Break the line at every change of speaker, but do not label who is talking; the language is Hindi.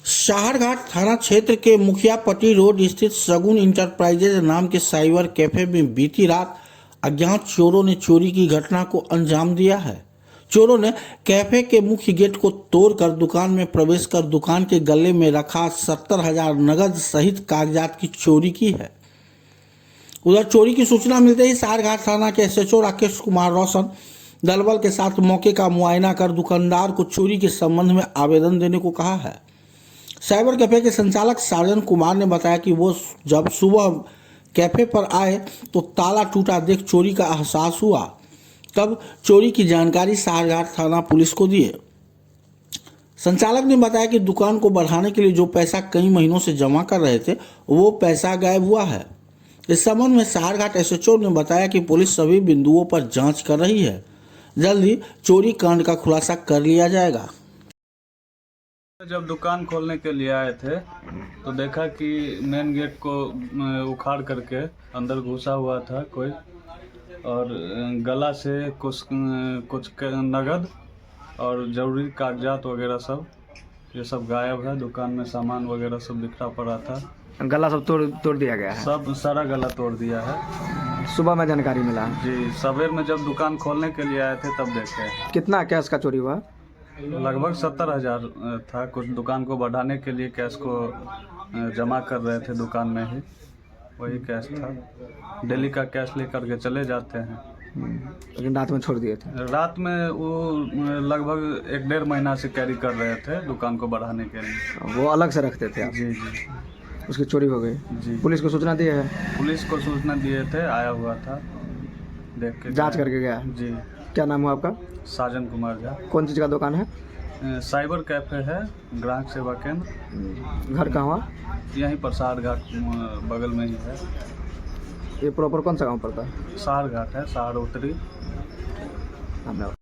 साहरघाट थाना क्षेत्र के मुखियापट्टी रोड स्थित सगुन इंटरप्राइजेज नाम के साइबर कैफे में बीती रात अज्ञात चोरों ने चोरी की घटना को अंजाम दिया है। चोरों ने कैफे के मुख्य गेट को तोड़कर दुकान में प्रवेश कर दुकान के गले में रखा 70,000 नगद सहित कागजात की चोरी की है। उधर चोरी की सूचना मिलते ही साहरघाट थाना के एसएचओ राकेश कुमार रोशन दलबल के साथ मौके का मुआयना कर दुकानदार को चोरी के संबंध में आवेदन देने को कहा है। साइबर कैफे के संचालक साजन कुमार ने बताया कि वो जब सुबह कैफे पर आए तो ताला टूटा देख चोरी का एहसास हुआ, तब चोरी की जानकारी साहरघाट थाना पुलिस को दिए। संचालक ने बताया कि दुकान को बढ़ाने के लिए जो पैसा कई महीनों से जमा कर रहे थे वो पैसा गायब हुआ है। इस संबंध में साहरघाट एसएचओ ने बताया कि पुलिस सभी बिंदुओं पर जांच कर रही है, जल्द ही चोरी कांड का खुलासा कर लिया जाएगा।
जब दुकान खोलने के लिए आए थे तो देखा कि मेन गेट को उखाड़ करके अंदर घुसा हुआ था कोई, और गला से कुछ नगद और ज़रूरी कागजात वगैरह सब ये सब गायब है। दुकान में सामान वगैरह सब बिखरा पड़ा था।
गला सब तोड़ दिया गया है।
सब सारा गला तोड़ दिया है।
सुबह में जानकारी मिला
जी, सवेर में जब दुकान खोलने के लिए आए थे तब देखे।
कितना कैश का चोरी हुआ?
लगभग 70,000 था। कुछ दुकान को बढ़ाने के लिए कैश को जमा कर रहे थे दुकान में ही, वही कैश था। डेली का कैश लेकर के चले जाते हैं।
लेकिन रात में छोड़ दिए थे।
रात में वो लगभग 1-1.5 महीना से कैरी कर रहे थे दुकान को बढ़ाने के लिए।
वो अलग से रखते थे आप?
जी जी।
उसकी चोरी हो गई
जी।
पुलिस को सूचना दिए है?
पुलिस को सूचना दिए थे, आया हुआ था, देख के
जांच करके गया?
जी।
क्या नाम हुआ आपका?
साजन कुमार झा।
कौन चीज़ का दुकान है?
साइबर कैफे है, ग्राहक सेवा केंद्र।
घर कहाँ हुआ?
यहीं पर साहरघाट बगल में ही है।
ये प्रॉपर कौन सा गांव पड़ता है?
साहरघाट है, साहर उत्तरी।
धन्यवाद।